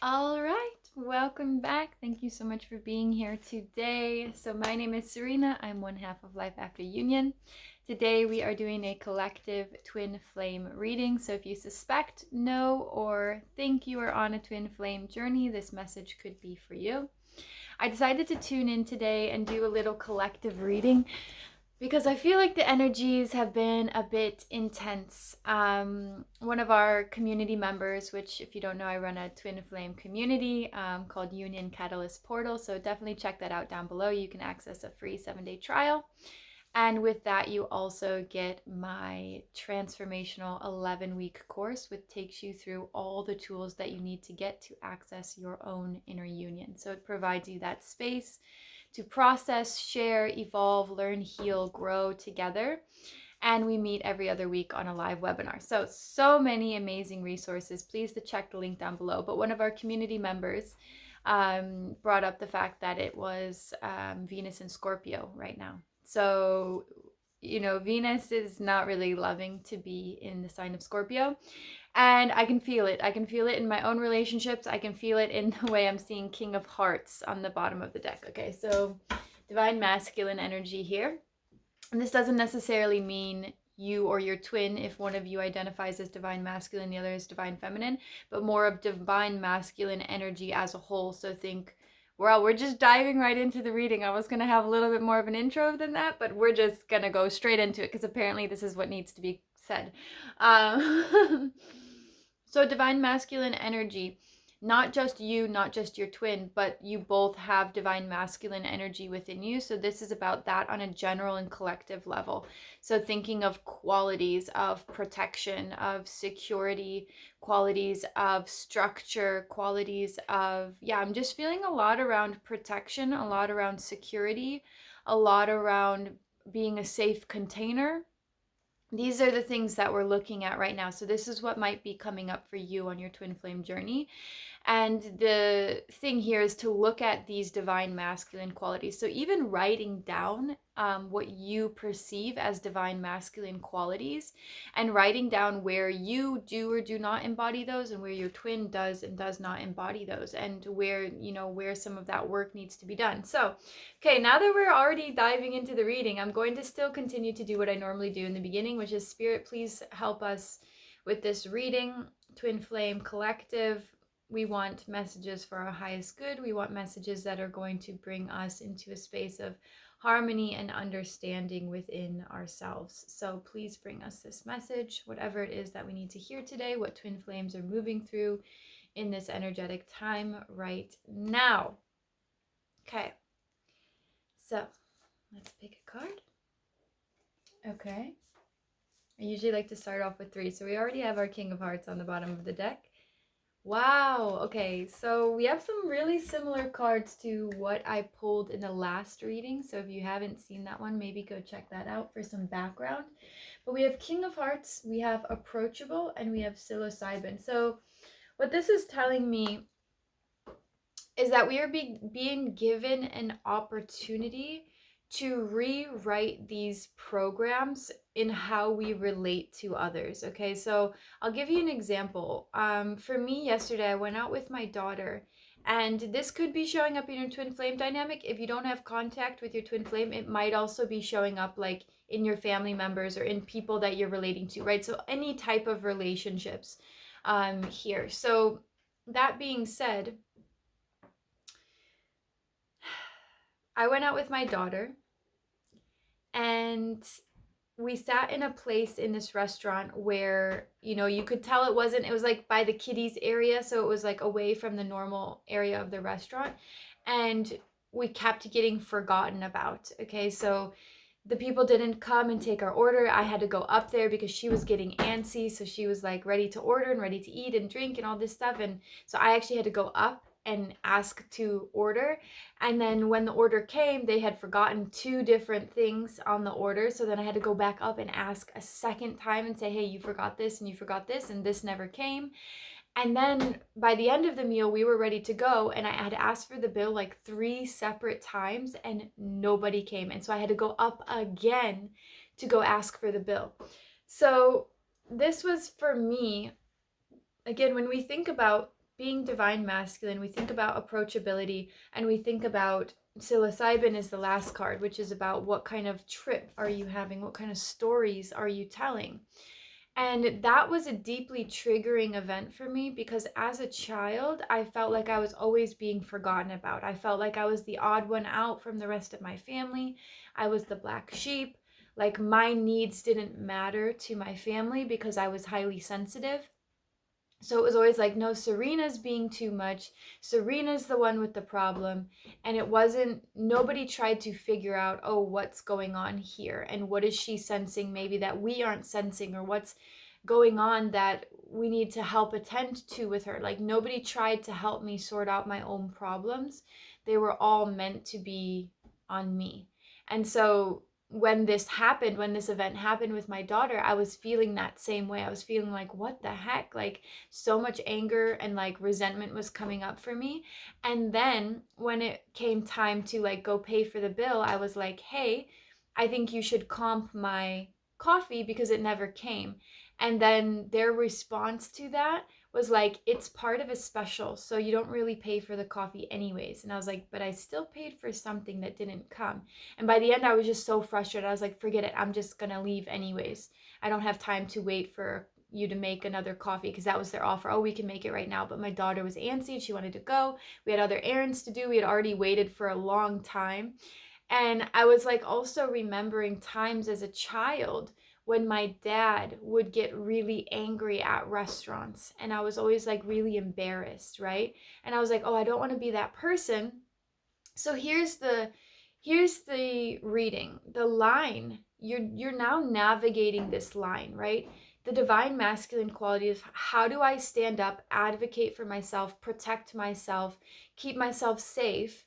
All right, welcome back. Thank you so much for being here today. So my name is Serena. I'm one half of Life After Union. Today we are doing a collective twin flame reading. So if you suspect, know, or think you are on a twin flame journey, this message could be for you. I decided to tune in today and do a little collective reading because I feel like the energies have been a bit intense. One of our community members, which if you don't know, I run a twin flame community called Union Catalyst Portal. So definitely check that out down below. You can access a free 7-day trial. And with that, you also get my transformational 11-week course, which takes you through all the tools that you need to get to access your own inner union. So it provides you that space to process, share, evolve, learn, heal, grow together. And we meet every other week on a live webinar. So many amazing resources. Please to check the link down below. But one of our community members brought up the fact that it was Venus in Scorpio right now. So, Venus is not really loving to be in the sign of Scorpio. And I can feel it. I can feel it in my own relationships. I can feel it in the way I'm seeing King of Hearts on the bottom of the deck. Okay, so divine masculine energy here. And this doesn't necessarily mean you or your twin, if one of you identifies as divine masculine, the other is divine feminine, but more of divine masculine energy as a whole. So think, well, we're just diving right into the reading. I was going to have a little bit more of an intro than that, but we're just going to go straight into it because apparently this is what needs to be said. So divine masculine energy, not just you, not just your twin, but you both have divine masculine energy within you. So this is about that on a general and collective level. So thinking of qualities of protection, of security, qualities of structure, qualities of, I'm just feeling a lot around protection, a lot around security, a lot around being a safe container. These are the things that we're looking at right now. So this is what might be coming up for you on your twin flame journey. And the thing here is to look at these divine masculine qualities. So even writing down what you perceive as divine masculine qualities and writing down where you do or do not embody those and where your twin does and does not embody those and where some of that work needs to be done. So, okay, now that we're already diving into the reading, I'm going to still continue to do what I normally do in the beginning, which is Spirit, please help us with this reading. Twin Flame Collective. We want messages for our highest good. We want messages that are going to bring us into a space of harmony and understanding within ourselves. So please bring us this message, whatever it is that we need to hear today, what twin flames are moving through in this energetic time right now. Okay, so let's pick a card. Okay. I usually like to start off with 3. So we already have our King of Hearts on the bottom of the deck. Wow, okay, so we have some really similar cards to what I pulled in the last reading. So if you haven't seen that one, maybe go check that out for some background. But we have King of Hearts, we have Approachable, and we have Psilocybin. So what this is telling me is that we are being given an opportunity to rewrite these programs in how we relate to others. Okay, so I'll give you an example. For me, yesterday, I went out with my daughter, and this could be showing up in your twin flame dynamic. If you don't have contact with your twin flame, it might also be showing up like in your family members or in people that you're relating to, right? So any type of relationships here. So that being said, I went out with my daughter and we sat in a place in this restaurant where, you could tell it was like by the kiddies area. So it was like away from the normal area of the restaurant. And we kept getting forgotten about. Okay, so the people didn't come and take our order. I had to go up there because she was getting antsy. So she was like ready to order and ready to eat and drink and all this stuff. And so I actually had to go up and ask to order. And then when the order came, they had forgotten 2 different things on the order. So then I had to go back up and ask a second time and say, hey, you forgot this and you forgot this, and this never came. And then by the end of the meal, we were ready to go, and I had asked for the bill like 3 separate times and nobody came. And so I had to go up again to go ask for the bill. So this was for me, again, when we think about being divine masculine, we think about approachability, and we think about psilocybin is the last card, which is about what kind of trip are you having? What kind of stories are you telling? And that was a deeply triggering event for me because as a child, I felt like I was always being forgotten about. I felt like I was the odd one out from the rest of my family. I was the black sheep. Like my needs didn't matter to my family because I was highly sensitive. So it was always like, no, Serena's being too much. Serena's the one with the problem. And it wasn't, nobody tried to figure out, oh, what's going on here? And what is she sensing maybe that we aren't sensing? Or what's going on that we need to help attend to with her? Like nobody tried to help me sort out my own problems. They were all meant to be on me. And so when this happened, when this event happened with my daughter, I was feeling that same way. I was feeling like, what the heck? Like so much anger and like resentment was coming up for me. And then when it came time to like go pay for the bill, I was like, hey, I think you should comp my coffee because it never came. And then their response to that was like, it's part of a special, so you don't really pay for the coffee anyways. And I was like, but I still paid for something that didn't come. And by the end, I was just so frustrated. I was like, forget it. I'm just going to leave anyways. I don't have time to wait for you to make another coffee because that was their offer. Oh, we can make it right now. But my daughter was antsy and she wanted to go. We had other errands to do. We had already waited for a long time. And I was like also remembering times as a child when my dad would get really angry at restaurants and I was always like really embarrassed, right? And I was like, oh, I don't want to be that person. So here's the reading, the line. You're now navigating this line, right? The divine masculine quality is how do I stand up, advocate for myself, protect myself, keep myself safe,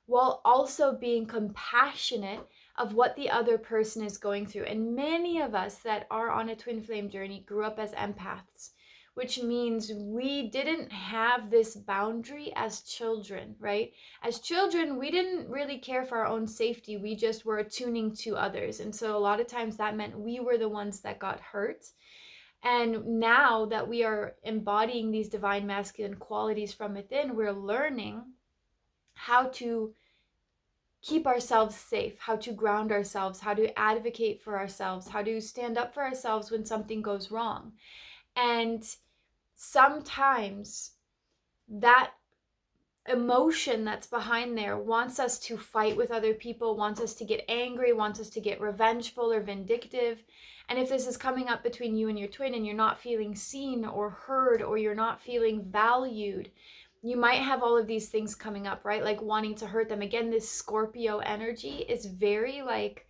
while also being compassionate of what the other person is going through. And many of us that are on a twin flame journey grew up as empaths, which means we didn't have this boundary as children, right? As children, we didn't really care for our own safety. We just were attuning to others. And so a lot of times that meant we were the ones that got hurt. And now that we are embodying these divine masculine qualities from within, we're learning how to keep ourselves safe, how to ground ourselves, how to advocate for ourselves, how to stand up for ourselves when something goes wrong. And sometimes that emotion that's behind there wants us to fight with other people, wants us to get angry, wants us to get revengeful or vindictive. And if this is coming up between you and your twin and you're not feeling seen or heard, or you're not feeling valued, you might have all of these things coming up, right? Like wanting to hurt them. Again, this Scorpio energy is very like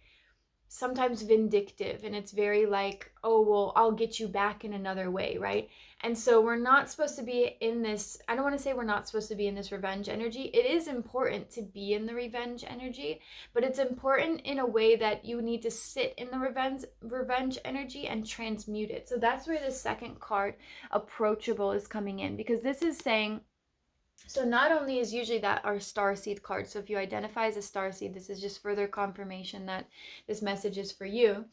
sometimes vindictive, and it's very like, oh, well, I'll get you back in another way, right? And so we're not supposed to be in this, I don't want to say we're not supposed to be in this revenge energy. It is important to be in the revenge energy, but it's important in a way that you need to sit in the revenge energy and transmute it. So that's where the second card, approachable, is coming in, because this is saying, so not only is usually that our starseed card, so if you identify as a starseed, this is just further confirmation that this message is for you.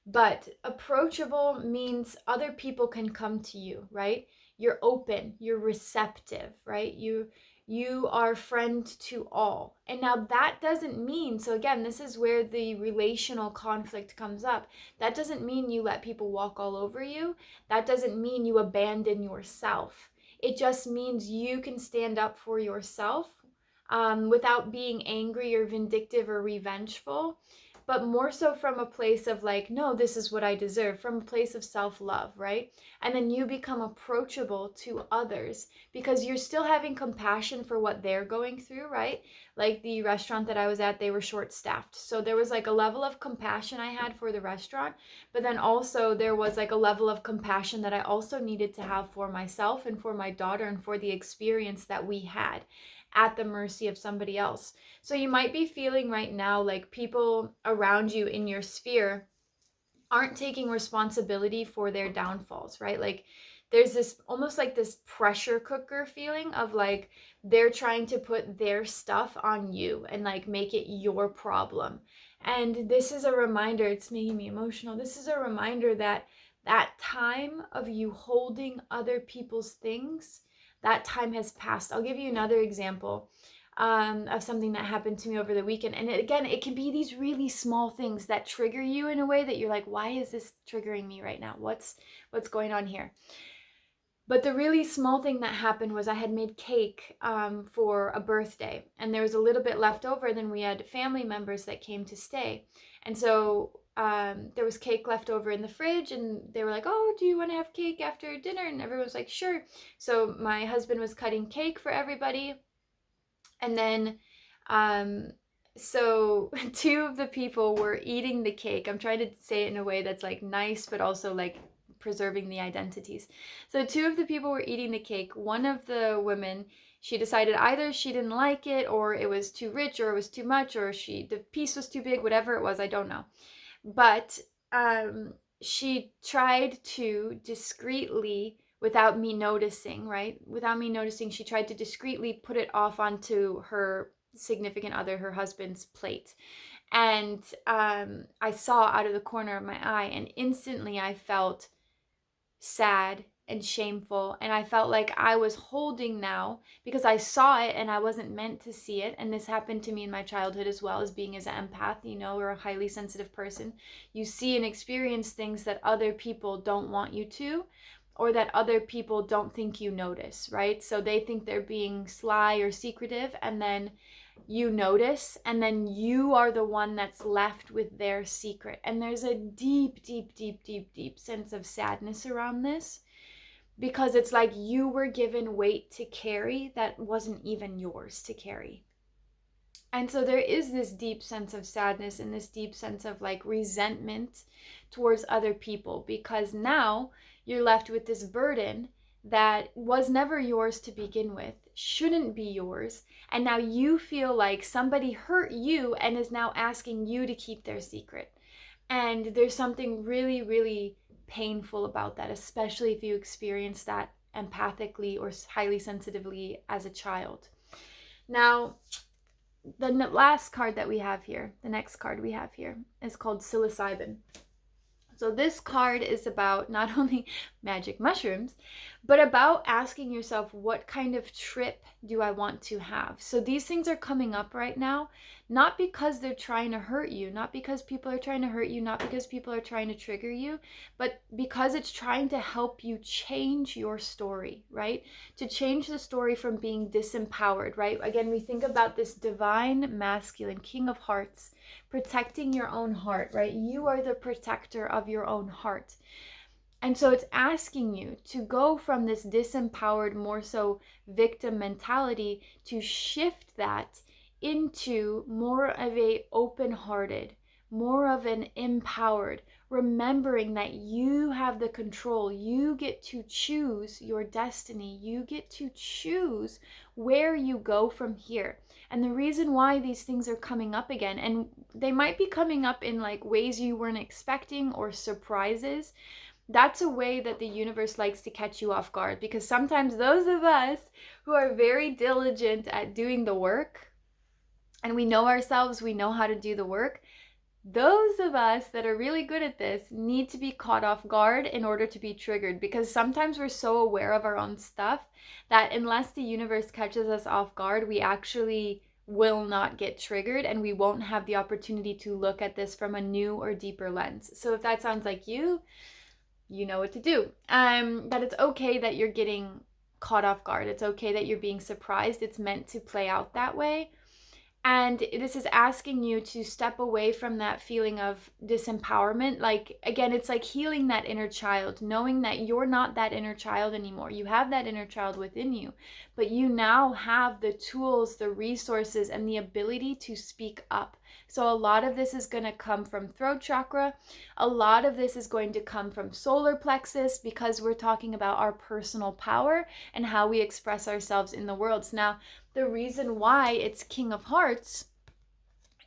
But approachable means other people can come to you, right? You're open, you're receptive, right? You are friend to all. And now that doesn't mean, so again, this is where the relational conflict comes up. That doesn't mean you let people walk all over you. That doesn't mean you abandon yourself. It just means you can stand up for yourself without being angry or vindictive or revengeful, but more so from a place of like, no, this is what I deserve, from a place of self-love, right? And then you become approachable to others because you're still having compassion for what they're going through, right? Like the restaurant that I was at, they were short-staffed. So there was like a level of compassion I had for the restaurant, but then also there was like a level of compassion that I also needed to have for myself and for my daughter and for the experience that we had at the mercy of somebody else. So you might be feeling right now like people around you in your sphere aren't taking responsibility for their downfalls, right? Like there's this almost like this pressure cooker feeling of like they're trying to put their stuff on you and like make it your problem. And this is a reminder, it's making me emotional. This is a reminder that that time of you holding other people's things, that time has passed. I'll give you another example of something that happened to me over the weekend. And again, it can be these really small things that trigger you in a way that you're like, why is this triggering me right now? What's going on here? But the really small thing that happened was I had made cake for a birthday, and there was a little bit left over. Then we had family members that came to stay. And so there was cake left over in the fridge, and they were like, oh, do you want to have cake after dinner? And everyone was like, sure. So my husband was cutting cake for everybody. And then so two of the people were eating the cake. I'm trying to say it in a way that's like nice, but also like preserving the identities. So two of the people were eating the cake. One of the women, she decided either she didn't like it, or it was too rich, or it was too much, or the piece was too big, whatever it was, I don't know. But she tried to discreetly, without me noticing, right? Without me noticing, she tried to discreetly put it off onto her significant other, her husband's plate. And I saw out of the corner of my eye, and instantly I felt sad and shameful, and I felt like I was holding now, because I saw it and I wasn't meant to see it. And this happened to me in my childhood as well, as being as an empath, you know, or a highly sensitive person. You see and experience things that other people don't want you to, or that other people don't think you notice, right? So they think they're being sly or secretive, and then you notice, and then you are the one that's left with their secret. And there's a deep, deep, deep, deep, deep sense of sadness around this, because it's like you were given weight to carry that wasn't even yours to carry. And so there is this deep sense of sadness and this deep sense of like resentment towards other people, because now you're left with this burden that was never yours to begin with, shouldn't be yours, and now you feel like somebody hurt you and is now asking you to keep their secret. And there's something really, really painful about that, especially if you experience that empathically or highly sensitively as a child. Now, the last card that we have here, the next card we have here, is called psilocybin. So this card is about not only magic mushrooms, but about asking yourself, what kind of trip do I want to have? So these things are coming up right now, not because they're trying to hurt you, not because people are trying to hurt you, not because people are trying to trigger you, but because it's trying to help you change your story, right? To change the story from being disempowered, right? Again, we think about this divine masculine, King of Hearts, protecting your own heart, right? You are the protector of your own heart. And so it's asking you to go from this disempowered, more so victim mentality, to shift that into more of a open-hearted, more of an empowered, remembering that you have the control. You get to choose your destiny. You get to choose where you go from here. And the reason why these things are coming up again, and they might be coming up in like ways you weren't expecting or surprises, that's a way that the universe likes to catch you off guard, because sometimes those of us who are very diligent at doing the work, and we know ourselves, we know how to do the work, those of us that are really good at this need to be caught off guard in order to be triggered, because sometimes we're so aware of our own stuff that unless the universe catches us off guard, we actually will not get triggered, and we won't have the opportunity to look at this from a new or deeper lens. So if that sounds like you know what to do. That it's okay that you're getting caught off guard. It's okay that you're being surprised. It's meant to play out that way. And this is asking you to step away from that feeling of disempowerment. Like, again, it's like healing that inner child, knowing that you're not that inner child anymore. You have that inner child within you, but you now have the tools, the resources, and the ability to speak up. So a lot of this is going to come from throat chakra. A lot of this is going to come from solar plexus, because we're talking about our personal power and how we express ourselves in the world. So now, the reason why it's King of Hearts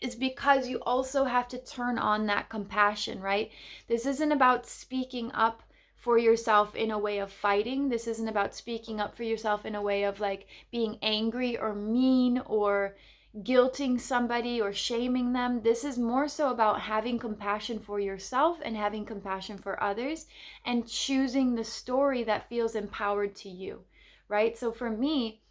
is because you also have to turn on that compassion, right? This isn't about speaking up for yourself in a way of fighting. This isn't about speaking up for yourself in a way of like being angry or mean or guilting somebody or shaming them. This is more so about having compassion for yourself and having compassion for others, and choosing the story that feels empowered to you, right? So for me,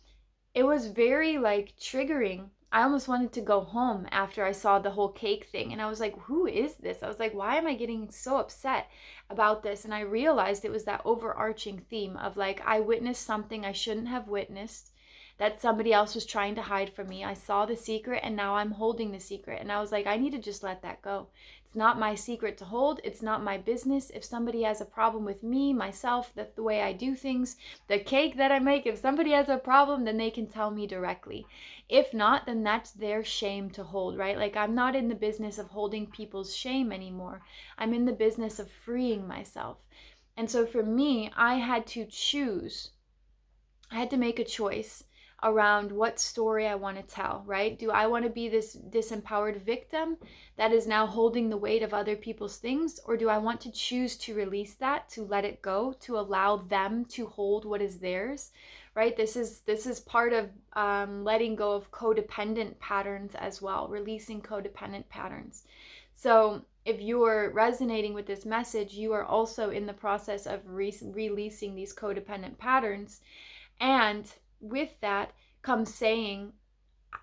it was very like triggering. I almost wanted to go home after I saw the whole cake thing. And I was like, who is this? I was like, why am I getting so upset about this? And I realized it was that overarching theme of like, I witnessed something I shouldn't have witnessed, that somebody else was trying to hide from me. I saw the secret and now I'm holding the secret. And I was like, I need to just let that go. It's not my secret to hold. It's not my business. If somebody has a problem with me, myself, the way I do things, the cake that I make, if somebody has a problem, then they can tell me directly. If not, then that's their shame to hold, right? Like, I'm not in the business of holding people's shame anymore. I'm in the business of freeing myself. And so for me, I had to choose. I had to make a choice around what story I want to tell, right? Do I want to be this disempowered victim that is now holding the weight of other people's things? Or do I want to choose to release that, to let it go, to allow them to hold what is theirs, right? This is part of letting go of codependent patterns as well, releasing codependent patterns. So if you are resonating with this message, you are also in the process of releasing these codependent patterns. And with that comes saying,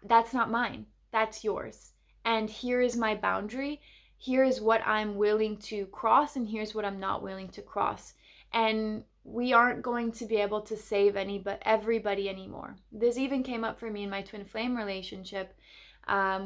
that's not mine, that's yours. And here is my boundary. Here is what I'm willing to cross, and here's what I'm not willing to cross. And we aren't going to be able to save everybody anymore. This even came up for me in my twin flame relationship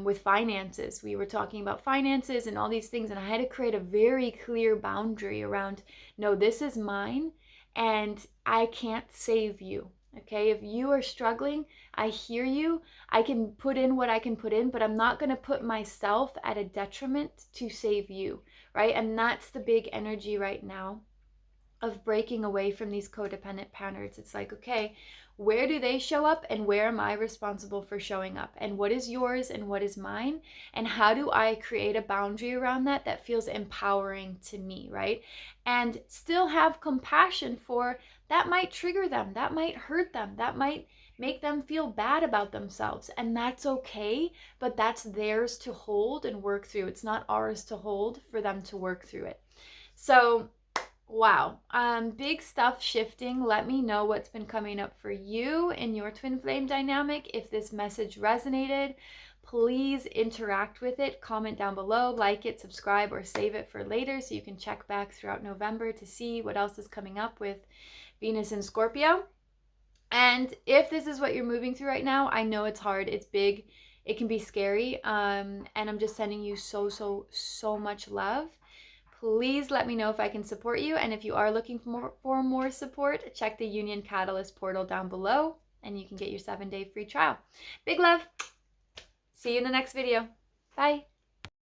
with finances. We were talking about finances and all these things, and I had to create a very clear boundary around, no, this is mine, and I can't save you. Okay, if you are struggling, I hear you. I can put in what I can put in, but I'm not going to put myself at a detriment to save you, right? And that's the big energy right now of breaking away from these codependent patterns. It's like, okay, where do they show up and where am I responsible for showing up? And what is yours and what is mine? And how do I create a boundary around that that feels empowering to me, right? And still have compassion for that might trigger them, that might hurt them, that might make them feel bad about themselves. And that's okay, but that's theirs to hold and work through. It's not ours to hold for them to work through it. So wow, big stuff shifting. Let me know what's been coming up for you in your twin flame dynamic. If this message resonated, please interact with it. Comment down below, like it, subscribe, or save it for later so you can check back throughout November to see what else is coming up with Venus and Scorpio. And if this is what you're moving through right now, I know it's hard, it's big, it can be scary, and I'm just sending you so much love. Please let me know if I can support you. And if you are looking for more support, check the Union Catalyst portal down below and you can get your 7-day free trial. Big love. See you in the next video. Bye.